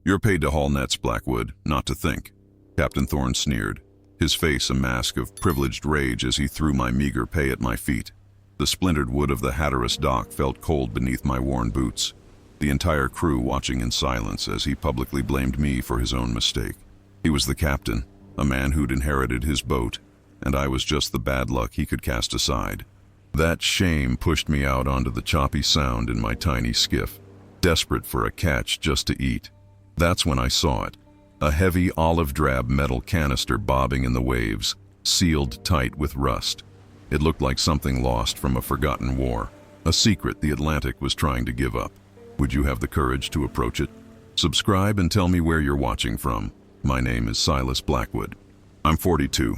"You're paid to haul nets, Blackwood, not to think," Captain Thorne sneered, his face a mask of privileged rage as he threw my meager pay at my feet. The splintered wood of the Hatteras dock felt cold beneath my worn boots, the entire crew watching in silence as he publicly blamed me for his own mistake. He was the captain, a man who'd inherited his boat, and I was just the bad luck he could cast aside. That shame pushed me out onto the choppy sound in my tiny skiff, desperate for a catch just to eat. That's when I saw it, a heavy olive-drab metal canister bobbing in the waves, sealed tight with rust. It looked like something lost from a forgotten war, a secret the Atlantic was trying to give up. Would you have the courage to approach it? Subscribe and tell me where you're watching from. My name is Silas Blackwood. I'm 42,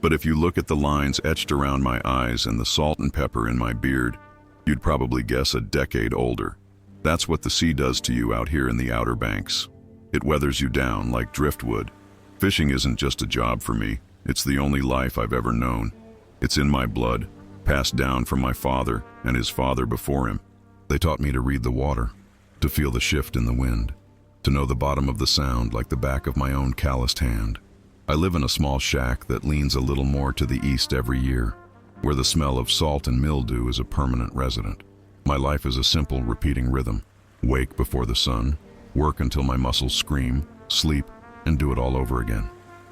but if you look at the lines etched around my eyes and the salt and pepper in my beard, you'd probably guess a decade older. That's what the sea does to you out here in the Outer Banks. It weathers you down like driftwood. Fishing isn't just a job for me, it's the only life I've ever known. It's in my blood, passed down from my father and his father before him. They taught me to read the water, to feel the shift in the wind, to know the bottom of the sound like the back of my own calloused hand. I live in a small shack that leans a little more to the east every year, where the smell of salt and mildew is a permanent resident. My life is a simple, repeating rhythm. Wake before the sun, work until my muscles scream, sleep, and do it all over again.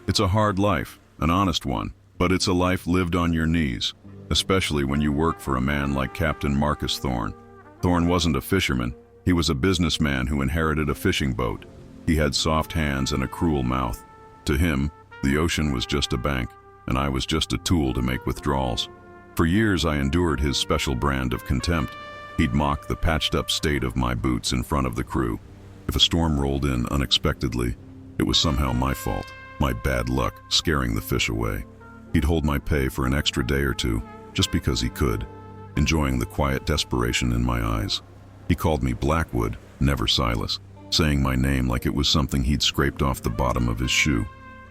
It's a hard life, an honest one, but it's a life lived on your knees, especially when you work for a man like Captain Marcus Thorne. Thorne wasn't a fisherman. He was a businessman who inherited a fishing boat. He had soft hands and a cruel mouth. To him, the ocean was just a bank, and I was just a tool to make withdrawals. For years I endured his special brand of contempt. He'd mock the patched-up state of my boots in front of the crew. If a storm rolled in unexpectedly, it was somehow my fault, my bad luck scaring the fish away. He'd hold my pay for an extra day or two, just because he could, enjoying the quiet desperation in my eyes. He called me Blackwood, never Silas, saying my name like it was something he'd scraped off the bottom of his shoe.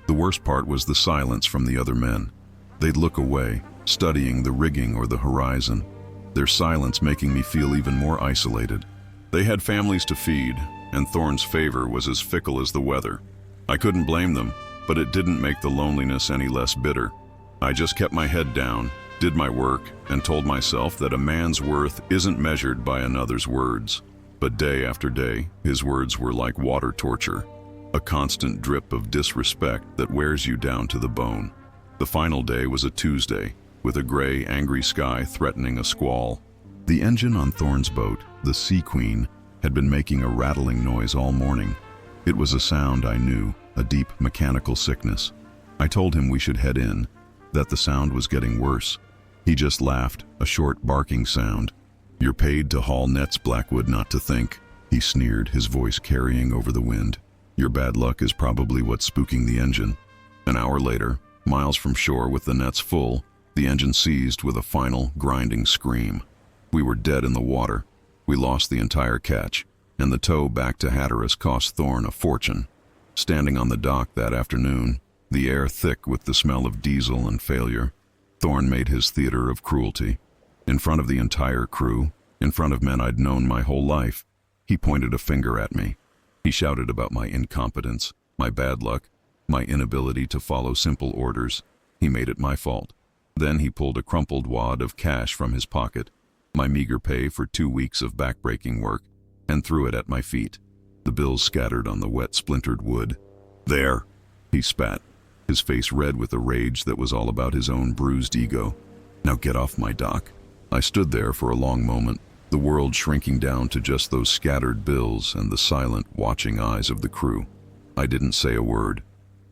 The worst part was the silence from the other men. They'd look away, studying the rigging or the horizon, their silence making me feel even more isolated. They had families to feed, and Thorne's favor was as fickle as the weather. I couldn't blame them, but it didn't make the loneliness any less bitter. I just kept my head down, did my work, and told myself that a man's worth isn't measured by another's words. But day after day, his words were like water torture, a constant drip of disrespect that wears you down to the bone. The final day was a Tuesday, with a gray, angry sky threatening a squall. The engine on Thorne's boat, the Sea Queen, had been making a rattling noise all morning. It was a sound I knew, a deep mechanical sickness. I told him we should head in, that the sound was getting worse. He just laughed, a short barking sound. "You're paid to haul nets, Blackwood, not to think," he sneered, his voice carrying over the wind. "Your bad luck is probably what's spooking the engine." An hour later, miles from shore with the nets full, the engine seized with a final, grinding scream. We were dead in the water. We lost the entire catch, and the tow back to Hatteras cost Thorne a fortune. Standing on the dock that afternoon, the air thick with the smell of diesel and failure, Thorne made his theater of cruelty. In front of the entire crew, in front of men I'd known my whole life, he pointed a finger at me. He shouted about my incompetence, my bad luck, my inability to follow simple orders. He made it my fault. Then he pulled a crumpled wad of cash from his pocket, my meager pay for 2 weeks of backbreaking work, and threw it at my feet. The bills scattered on the wet, splintered wood. "There," he spat, his face red with a rage that was all about his own bruised ego. "Now get off my dock." I stood there for a long moment, the world shrinking down to just those scattered bills and the silent, watching eyes of the crew. I didn't say a word.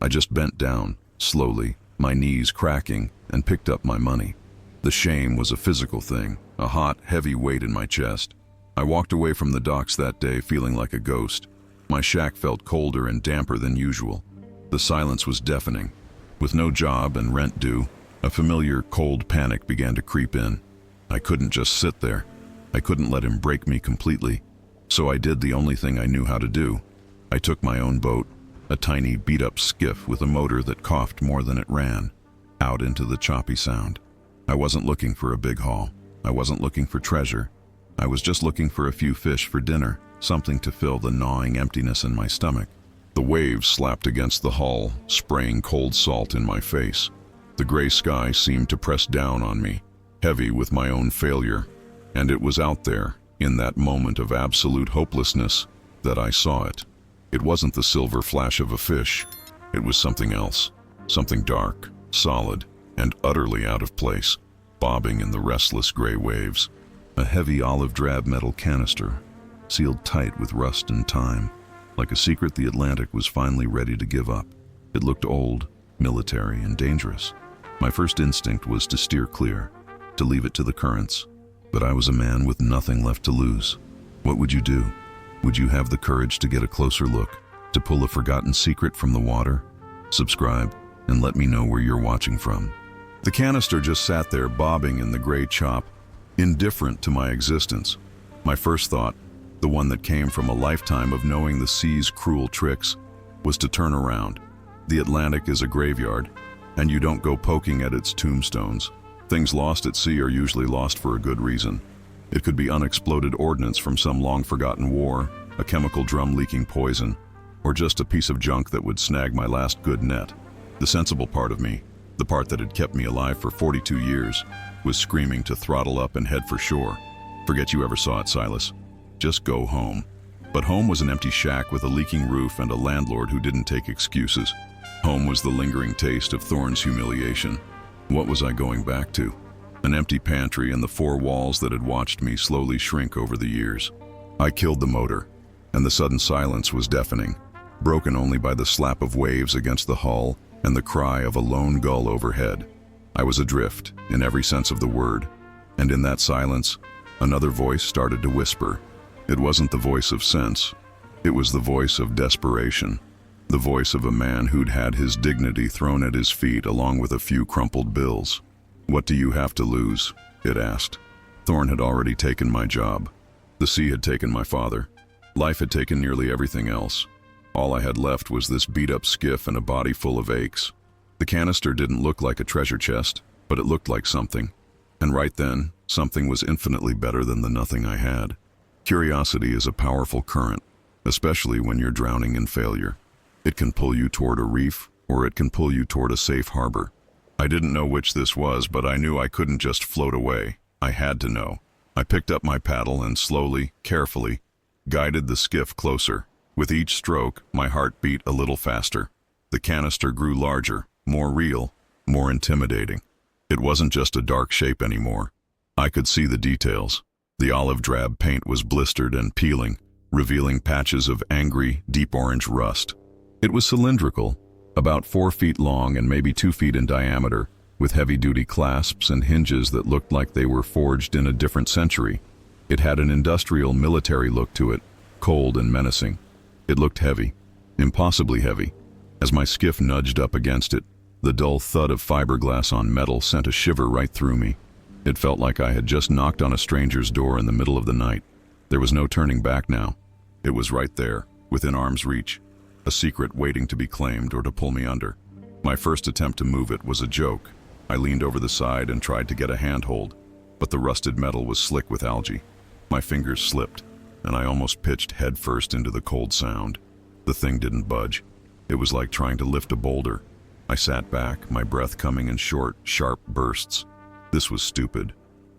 I just bent down, slowly, my knees cracking, and picked up my money. The shame was a physical thing, a hot, heavy weight in my chest. I walked away from the docks that day feeling like a ghost. My shack felt colder and damper than usual. The silence was deafening. With no job and rent due, a familiar cold panic began to creep in. I couldn't just sit there. I couldn't let him break me completely. So I did the only thing I knew how to do. I took my own boat, a tiny beat-up skiff with a motor that coughed more than it ran, out into the choppy sound. I wasn't looking for a big haul. I wasn't looking for treasure. I was just looking for a few fish for dinner, something to fill the gnawing emptiness in my stomach. The waves slapped against the hull, spraying cold salt in my face. The gray sky seemed to press down on me, heavy with my own failure. And it was out there, in that moment of absolute hopelessness, that I saw it. It wasn't the silver flash of a fish. It was something else, something dark, solid, and utterly out of place, bobbing in the restless gray waves. A heavy olive-drab metal canister, sealed tight with rust and time, like a secret the Atlantic was finally ready to give up. It looked old, military, and dangerous. My first instinct was to steer clear, to leave it to the currents. But I was a man with nothing left to lose. What would you do? Would you have the courage to get a closer look, to pull a forgotten secret from the water? Subscribe, and let me know where you're watching from. The canister just sat there bobbing in the gray chop, indifferent to my existence. My first thought, the one that came from a lifetime of knowing the sea's cruel tricks, was to turn around. The Atlantic is a graveyard, and you don't go poking at its tombstones. Things lost at sea are usually lost for a good reason. It could be unexploded ordnance from some long-forgotten war, a chemical drum leaking poison, or just a piece of junk that would snag my last good net. The sensible part of me, the part that had kept me alive for 42 years, was screaming to throttle up and head for shore. Forget you ever saw it, Silas. Just go home. But home was an empty shack with a leaking roof and a landlord who didn't take excuses. Home was the lingering taste of Thorne's humiliation. What was I going back to? An empty pantry and the four walls that had watched me slowly shrink over the years. I killed the motor, and the sudden silence was deafening, broken only by the slap of waves against the hull and the cry of a lone gull overhead. I was adrift, in every sense of the word, and in that silence, another voice started to whisper. It wasn't the voice of sense. It was the voice of desperation. The voice of a man who'd had his dignity thrown at his feet along with a few crumpled bills. "What do you have to lose?" it asked. Thorne had already taken my job. The sea had taken my father. Life had taken nearly everything else. All I had left was this beat-up skiff and a body full of aches. The canister didn't look like a treasure chest, but it looked like something. And right then, something was infinitely better than the nothing I had. Curiosity is a powerful current, especially when you're drowning in failure. It can pull you toward a reef, or it can pull you toward a safe harbor. I didn't know which this was, but I knew I couldn't just float away. I had to know. I picked up my paddle and slowly, carefully, guided the skiff closer. With each stroke, my heart beat a little faster. The canister grew larger, more real, more intimidating. It wasn't just a dark shape anymore. I could see the details. The olive-drab paint was blistered and peeling, revealing patches of angry, deep orange rust. It was cylindrical, about 4 feet long and maybe 2 feet in diameter, with heavy-duty clasps and hinges that looked like they were forged in a different century. It had an industrial military look to it, cold and menacing. It looked heavy, impossibly heavy. As my skiff nudged up against it, the dull thud of fiberglass on metal sent a shiver right through me. It felt like I had just knocked on a stranger's door in the middle of the night. There was no turning back now. It was right there, within arm's reach. A secret waiting to be claimed or to pull me under. My first attempt to move it was a joke. I leaned over the side and tried to get a handhold, but the rusted metal was slick with algae. My fingers slipped, and I almost pitched headfirst into the cold sound. The thing didn't budge. It was like trying to lift a boulder. I sat back, my breath coming in short, sharp bursts. This was stupid,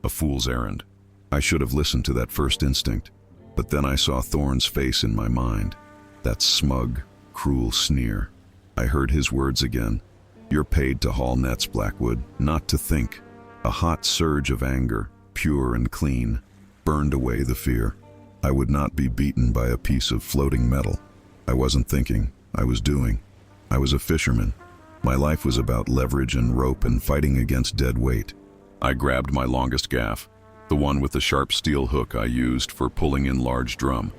a fool's errand. I should have listened to that first instinct, but then I saw Thorne's face in my mind. That smug, cruel sneer. I heard his words again. "You're paid to haul nets, Blackwood, not to think." A hot surge of anger, pure and clean, burned away the fear. I would not be beaten by a piece of floating metal. I wasn't thinking, I was doing. I was a fisherman. My life was about leverage and rope and fighting against dead weight. I grabbed my longest gaff, the one with the sharp steel hook I used for pulling in large drum.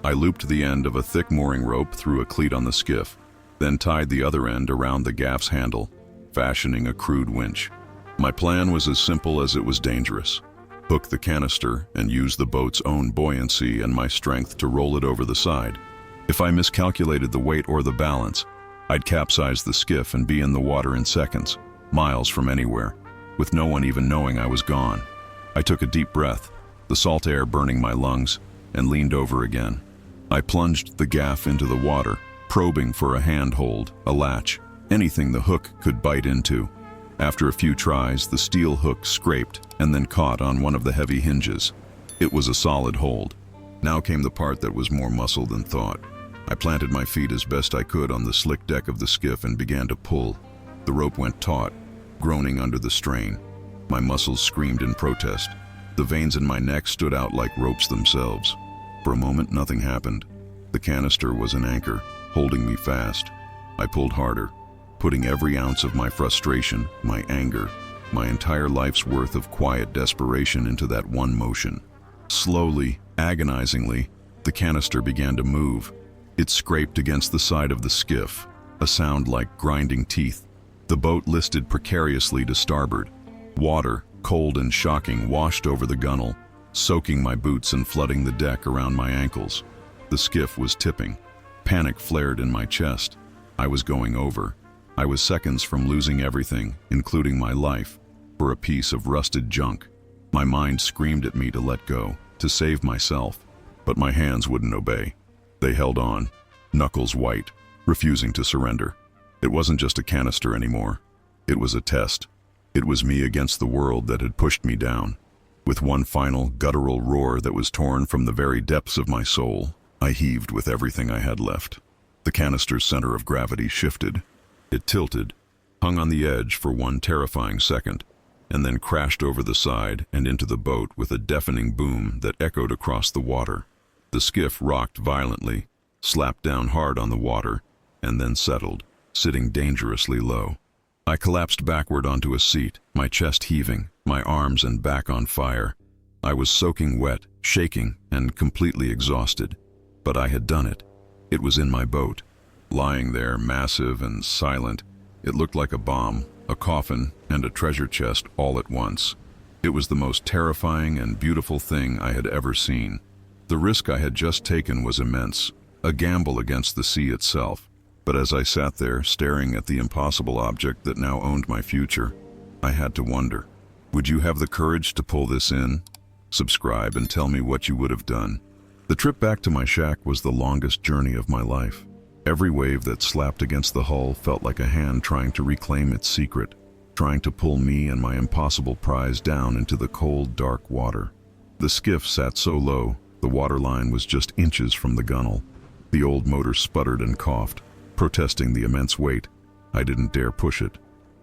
I looped the end of a thick mooring rope through a cleat on the skiff, then tied the other end around the gaff's handle, fashioning a crude winch. My plan was as simple as it was dangerous. Hook the canister and use the boat's own buoyancy and my strength to roll it over the side. If I miscalculated the weight or the balance, I'd capsize the skiff and be in the water in seconds, miles from anywhere, with no one even knowing I was gone. I took a deep breath, the salt air burning my lungs, and leaned over again. I plunged the gaff into the water, probing for a handhold, a latch, anything the hook could bite into. After a few tries, the steel hook scraped and then caught on one of the heavy hinges. It was a solid hold. Now came the part that was more muscle than thought. I planted my feet as best I could on the slick deck of the skiff and began to pull. The rope went taut, groaning under the strain. My muscles screamed in protest. The veins in my neck stood out like ropes themselves. For a moment, nothing happened. The canister was an anchor, holding me fast. I pulled harder, putting every ounce of my frustration, my anger, my entire life's worth of quiet desperation into that one motion. Slowly, agonizingly, the canister began to move. It scraped against the side of the skiff, a sound like grinding teeth. The boat listed precariously to starboard. Water, cold and shocking, washed over the gunwale, soaking my boots and flooding the deck around my ankles. The skiff was tipping. Panic flared in my chest. I was going over. I was seconds from losing everything, including my life, for a piece of rusted junk. My mind screamed at me to let go, to save myself, but my hands wouldn't obey. They held on, knuckles white, refusing to surrender. It wasn't just a canister anymore. It was a test. It was me against the world that had pushed me down. With one final, guttural roar that was torn from the very depths of my soul, I heaved with everything I had left. The canister's center of gravity shifted. It tilted, hung on the edge for one terrifying second, and then crashed over the side and into the boat with a deafening boom that echoed across the water. The skiff rocked violently, slapped down hard on the water, and then settled, sitting dangerously low. I collapsed backward onto a seat, my chest heaving, my arms and back on fire. I was soaking wet, shaking, and completely exhausted. But I had done it. It was in my boat. Lying there, massive and silent, it looked like a bomb, a coffin, and a treasure chest all at once. It was the most terrifying and beautiful thing I had ever seen. The risk I had just taken was immense, a gamble against the sea itself. But as I sat there, staring at the impossible object that now owned my future, I had to wonder, would you have the courage to pull this in? Subscribe and tell me what you would have done. The trip back to my shack was the longest journey of my life. Every wave that slapped against the hull felt like a hand trying to reclaim its secret, trying to pull me and my impossible prize down into the cold, dark water. The skiff sat so low, the waterline was just inches from the gunwale. The old motor sputtered and coughed, protesting the immense weight. I didn't dare push it.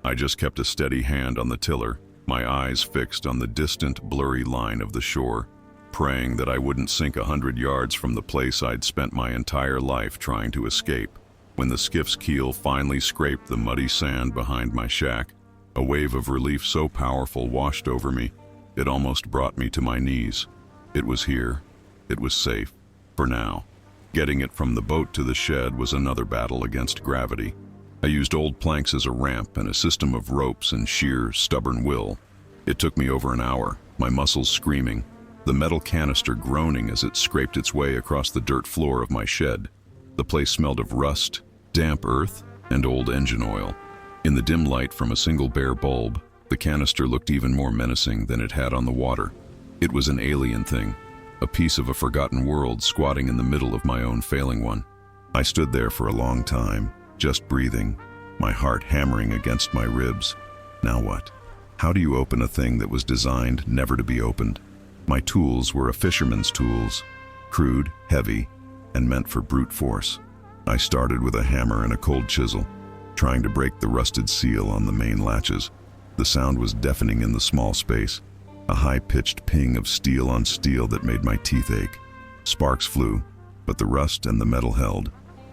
I just kept a steady hand on the tiller, my eyes fixed on the distant, blurry line of the shore, praying that I wouldn't sink 100 yards from the place I'd spent my entire life trying to escape. When the skiff's keel finally scraped the muddy sand behind my shack, a wave of relief so powerful washed over me, it almost brought me to my knees. It was here. It was safe. For now. Getting it from the boat to the shed was another battle against gravity. I used old planks as a ramp and a system of ropes and sheer, stubborn will. It took me over an hour, my muscles screaming, the metal canister groaning as it scraped its way across the dirt floor of my shed. The place smelled of rust, damp earth, and old engine oil. In the dim light from a single bare bulb, the canister looked even more menacing than it had on the water. It was an alien thing, a piece of a forgotten world squatting in the middle of my own failing one. I stood there for a long time, just breathing, my heart hammering against my ribs. Now what? How do you open a thing that was designed never to be opened? My tools were a fisherman's tools, crude, heavy, and meant for brute force. I started with a hammer and a cold chisel, trying to break the rusted seal on the main latches. The sound was deafening in the small space, a high-pitched ping of steel on steel that made my teeth ache. Sparks flew, but the rust and the metal held.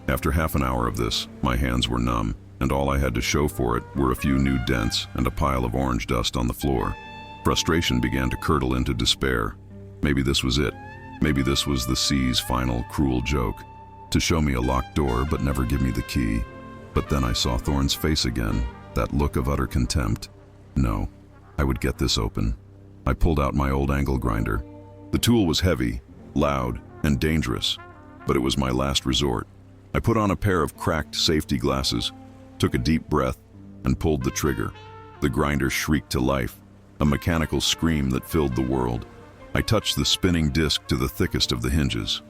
After half an hour of this, my hands were numb, and all I had to show for it were a few new dents and a pile of orange dust on the floor. Frustration began to curdle into despair. Maybe this was it. Maybe this was the sea's final, cruel joke, to show me a locked door but never give me the key. But then I saw Thorne's face again, that look of utter contempt. No, I would get this open. I pulled out my old angle grinder. The tool was heavy, loud, and dangerous, but it was my last resort. I put on a pair of cracked safety glasses, took a deep breath, and pulled the trigger. The grinder shrieked to life, a mechanical scream that filled the world. I touched the spinning disc to the thickest of the hinges.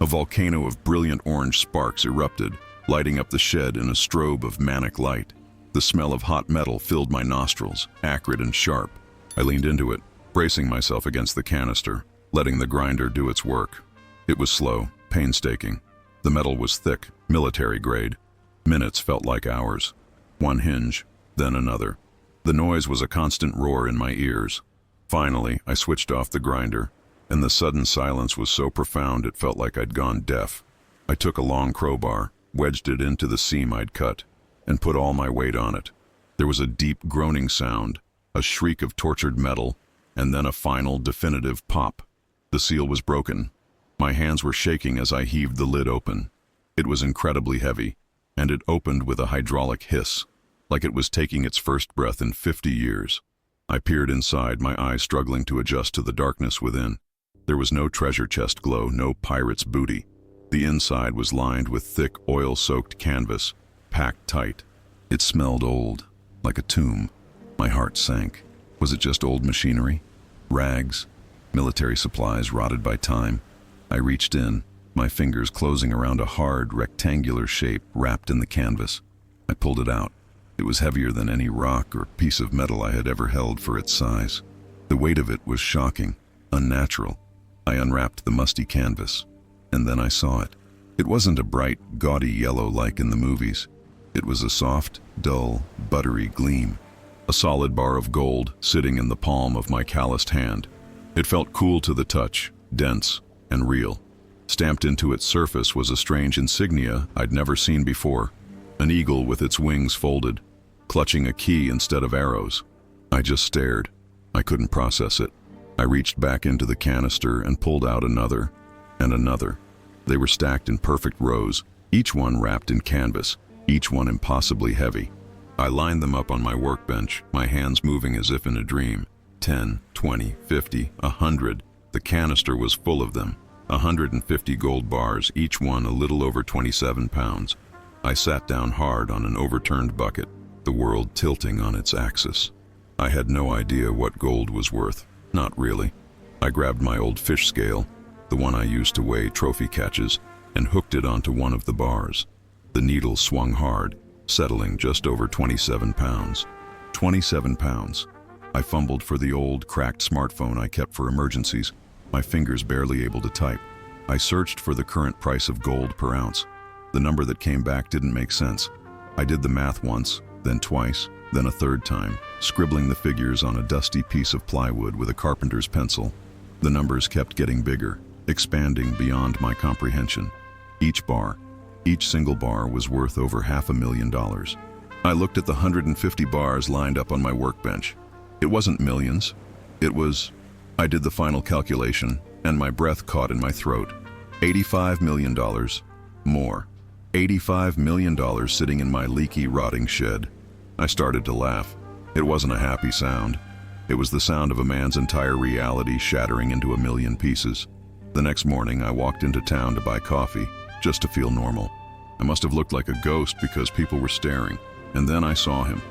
A volcano of brilliant orange sparks erupted, lighting up the shed in a strobe of manic light. The smell of hot metal filled my nostrils, acrid and sharp. I leaned into it, bracing myself against the canister, letting the grinder do its work. It was slow, painstaking. The metal was thick, military grade. Minutes felt like hours. One hinge, then another. The noise was a constant roar in my ears. Finally, I switched off the grinder, and the sudden silence was so profound it felt like I'd gone deaf. I took a long crowbar, wedged it into the seam I'd cut, and put all my weight on it. There was a deep groaning sound, a shriek of tortured metal, and then a final, definitive pop. The seal was broken. My hands were shaking as I heaved the lid open. It was incredibly heavy, and it opened with a hydraulic hiss, like it was taking its first breath in 50 years. I peered inside, my eyes struggling to adjust to the darkness within. There was no treasure chest glow, no pirate's booty. The inside was lined with thick, oil-soaked canvas, packed tight. It smelled old, like a tomb. My heart sank. Was it just old machinery? Rags? Military supplies rotted by time? I reached in, my fingers closing around a hard, rectangular shape wrapped in the canvas. I pulled it out. It was heavier than any rock or piece of metal I had ever held for its size. The weight of it was shocking, unnatural. I unwrapped the musty canvas, and then I saw it. It wasn't a bright, gaudy yellow like in the movies. It was a soft, dull, buttery gleam. A solid bar of gold sitting in the palm of my calloused hand. It felt cool to the touch, dense and real. Stamped into its surface was a strange insignia I'd never seen before. An eagle with its wings folded, clutching a key instead of arrows. I just stared. I couldn't process it. I reached back into the canister and pulled out another and another. They were stacked in perfect rows, each one wrapped in canvas, each one impossibly heavy. I lined them up on my workbench, my hands moving as if in a dream. 10, 20, 50, 100. The canister was full of them. 150 gold bars, each one a little over 27 pounds. I sat down hard on an overturned bucket, the world tilting on its axis. I had no idea what gold was worth. Not really. I grabbed my old fish scale, the one I used to weigh trophy catches, and hooked it onto one of the bars. The needle swung hard, settling just over 27 pounds. 27 pounds. I fumbled for the old, cracked smartphone I kept for emergencies, my fingers barely able to type. I searched for the current price of gold per ounce. The number that came back didn't make sense. I did the math once, then twice, then a third time, scribbling the figures on a dusty piece of plywood with a carpenter's pencil. The numbers kept getting bigger, expanding beyond my comprehension. Each single bar was worth over $500,000. I looked at the 150 bars lined up on my workbench. It wasn't millions. It was... I did the final calculation, and my breath caught in my throat. $85 million. More. $85 million sitting in my leaky, rotting shed. I started to laugh. It wasn't a happy sound. It was the sound of a man's entire reality shattering into a million pieces. The next morning, I walked into town to buy coffee, just to feel normal. I must have looked like a ghost because people were staring. And then I saw him.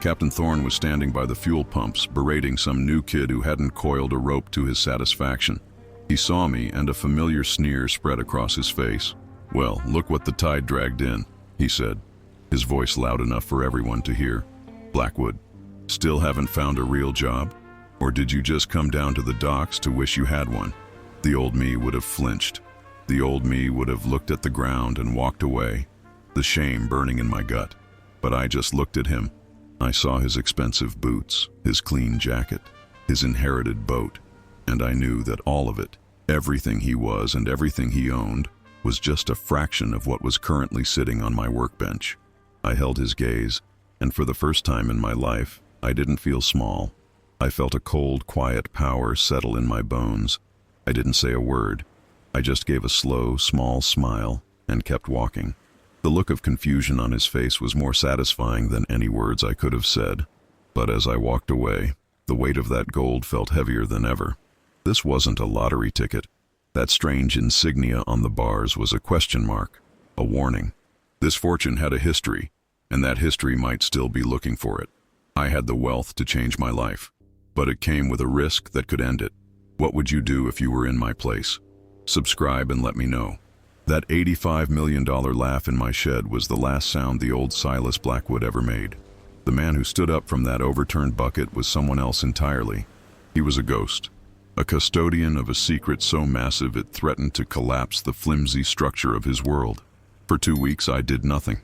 Captain Thorne was standing by the fuel pumps, berating some new kid who hadn't coiled a rope to his satisfaction. He saw me, and a familiar sneer spread across his face. "Well, look what the tide dragged in," he said, his voice loud enough for everyone to hear. "Blackwood, still haven't found a real job? Or did you just come down to the docks to wish you had one?" The old me would have flinched. The old me would have looked at the ground and walked away, the shame burning in my gut. But I just looked at him. I saw his expensive boots, his clean jacket, his inherited boat, and I knew that all of it, everything he was and everything he owned, was just a fraction of what was currently sitting on my workbench. I held his gaze, and for the first time in my life, I didn't feel small. I felt a cold, quiet power settle in my bones. I didn't say a word. I just gave a slow, small smile and kept walking. The look of confusion on his face was more satisfying than any words I could have said. But as I walked away, the weight of that gold felt heavier than ever. This wasn't a lottery ticket. That strange insignia on the bars was a question mark, a warning. This fortune had a history, and that history might still be looking for it. I had the wealth to change my life, but it came with a risk that could end it. What would you do if you were in my place? Subscribe and let me know. That $85 million laugh in my shed was the last sound the old Silas Blackwood ever made. The man who stood up from that overturned bucket was someone else entirely. He was a ghost, a custodian of a secret so massive it threatened to collapse the flimsy structure of his world. For 2 weeks I did nothing.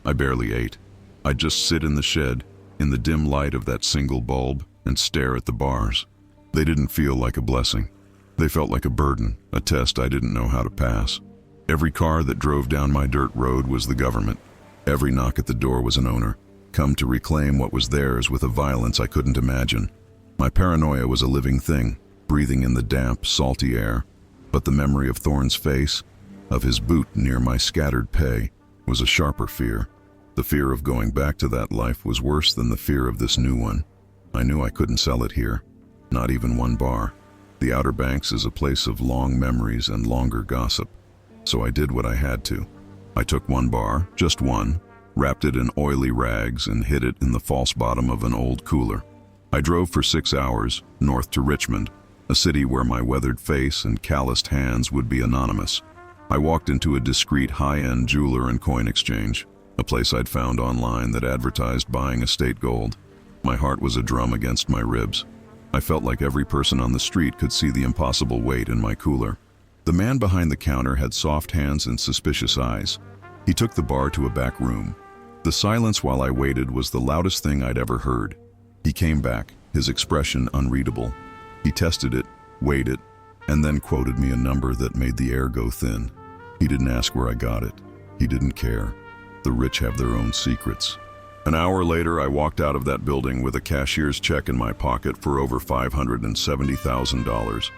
I barely ate. I'd just sit in the shed, in the dim light of that single bulb, and stare at the bars. They didn't feel like a blessing. They felt like a burden, a test I didn't know how to pass. Every car that drove down my dirt road was the government. Every knock at the door was an owner, come to reclaim what was theirs with a violence I couldn't imagine. My paranoia was a living thing, breathing in the damp, salty air. But the memory of Thorne's face, of his boot near my scattered pay, was a sharper fear. The fear of going back to that life was worse than the fear of this new one. I knew I couldn't sell it here, not even one bar. The Outer Banks is a place of long memories and longer gossip. So I did what I had to. I took one bar, just one, wrapped it in oily rags and hid it in the false bottom of an old cooler. I drove for 6 hours, north to Richmond, a city where my weathered face and calloused hands would be anonymous. I walked into a discreet high-end jeweler and coin exchange, a place I'd found online that advertised buying estate gold. My heart was a drum against my ribs. I felt like every person on the street could see the impossible weight in my cooler. The man behind the counter had soft hands and suspicious eyes. He took the bar to a back room. The silence while I waited was the loudest thing I'd ever heard. He came back, his expression unreadable. He tested it, weighed it, and then quoted me a number that made the air go thin. He didn't ask where I got it. He didn't care. The rich have their own secrets. An hour later, I walked out of that building with a cashier's check in my pocket for over $570,000.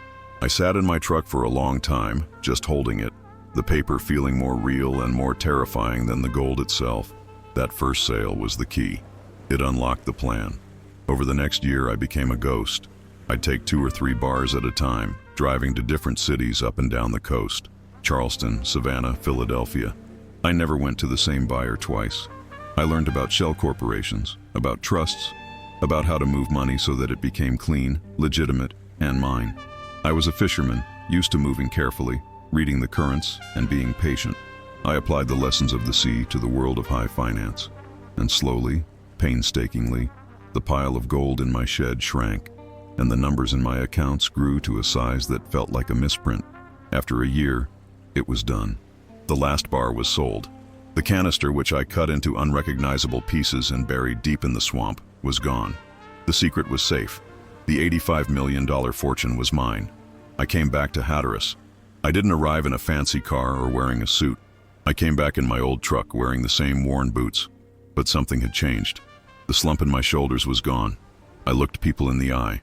I sat in my truck for a long time, just holding it, the paper feeling more real and more terrifying than the gold itself. That first sale was the key. It unlocked the plan. Over the next year, I became a ghost. I'd take 2 or 3 bars at a time, driving to different cities up and down the coast. Charleston, Savannah, Philadelphia. I never went to the same buyer twice. I learned about shell corporations, about trusts, about how to move money so that it became clean, legitimate, and mine. I was a fisherman, used to moving carefully, reading the currents, and being patient. I applied the lessons of the sea to the world of high finance. And slowly, painstakingly, the pile of gold in my shed shrank, and the numbers in my accounts grew to a size that felt like a misprint. After a year, it was done. The last bar was sold. The canister, which I cut into unrecognizable pieces and buried deep in the swamp, was gone. The secret was safe. The $85 million fortune was mine. I came back to Hatteras. I didn't arrive in a fancy car or wearing a suit. I came back in my old truck wearing the same worn boots. But something had changed. The slump in my shoulders was gone. I looked people in the eye.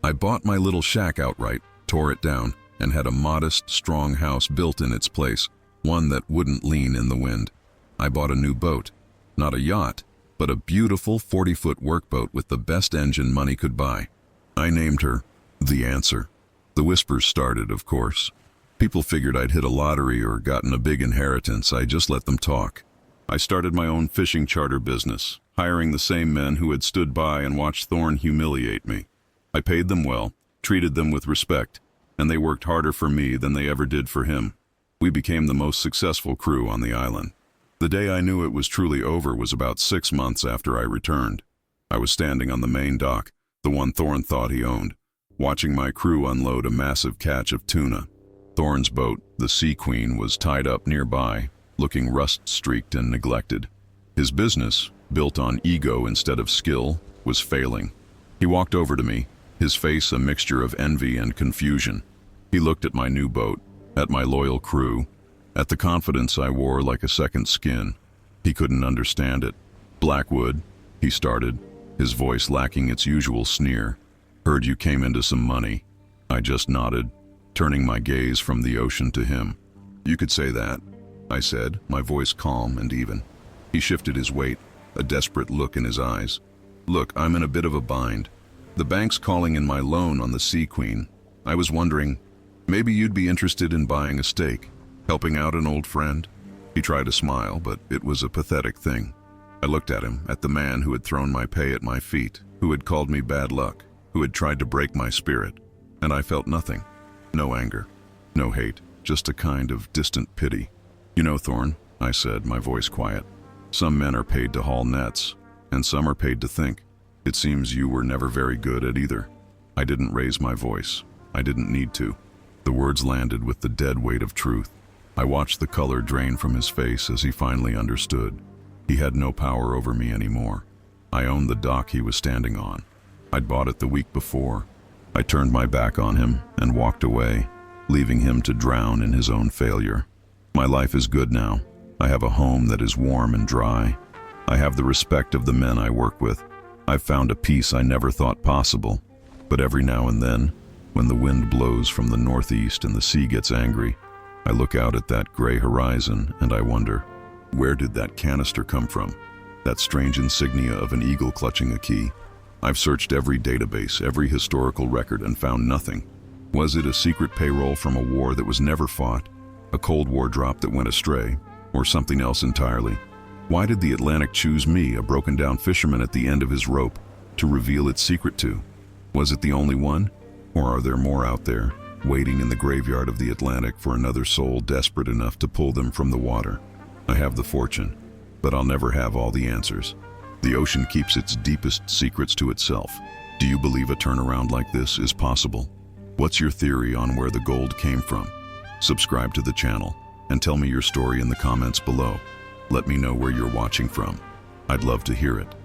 I bought my little shack outright, tore it down, and had a modest, strong house built in its place, one that wouldn't lean in the wind. I bought a new boat. Not a yacht, but a beautiful 40-foot workboat with the best engine money could buy. I named her The Answer. The whispers started, of course. People figured I'd hit a lottery or gotten a big inheritance. I just let them talk. I started my own fishing charter business, hiring the same men who had stood by and watched Thorne humiliate me. I paid them well, treated them with respect, and they worked harder for me than they ever did for him. We became the most successful crew on the island. The day I knew it was truly over was about 6 months after I returned. I was standing on the main dock, the one Thorne thought he owned, watching my crew unload a massive catch of tuna. Thorne's boat, the Sea Queen, was tied up nearby, looking rust-streaked and neglected. His business, built on ego instead of skill, was failing. He walked over to me, his face a mixture of envy and confusion. He looked at my new boat, at my loyal crew, at the confidence I wore like a second skin. He couldn't understand it. "Blackwood," he started, his voice lacking its usual sneer. "Heard you came into some money." I just nodded, turning my gaze from the ocean to him. "You could say that," I said, my voice calm and even. He shifted his weight, a desperate look in his eyes. "Look, I'm in a bit of a bind. The bank's calling in my loan on the Sea Queen. I was wondering, maybe you'd be interested in buying a stake, helping out an old friend?" He tried to smile, but it was a pathetic thing. I looked at him, at the man who had thrown my pay at my feet, who had called me bad luck, who had tried to break my spirit, and I felt nothing. No anger, no hate, just a kind of distant pity. You know, Thorne, I said, my voice quiet. Some men are paid to haul nets, and some are paid to think. It seems you were never very good at either. I didn't raise my voice. I didn't need to. The words landed with the dead weight of truth. I watched the color drain from his face as he finally understood. He had no power over me anymore. I owned the dock he was standing on. I'd bought it the week before. I turned my back on him and walked away, leaving him to drown in his own failure. My life is good now. I have a home that is warm and dry. I have the respect of the men I work with. I've found a peace I never thought possible. But every now and then, when the wind blows from the northeast and the sea gets angry, I look out at that gray horizon and I wonder, where did that canister come from? That strange insignia of an eagle clutching a key. I've searched every database, every historical record, and found nothing. Was it a secret payroll from a war that was never fought? A Cold War drop that went astray? Or something else entirely? Why did the Atlantic choose me, a broken-down fisherman at the end of his rope, to reveal its secret to? Was it the only one? Or are there more out there, waiting in the graveyard of the Atlantic for another soul desperate enough to pull them from the water? I have the fortune, but I'll never have all the answers. The ocean keeps its deepest secrets to itself. Do you believe a turnaround like this is possible? What's your theory on where the gold came from? Subscribe to the channel and tell me your story in the comments below. Let me know where you're watching from. I'd love to hear it.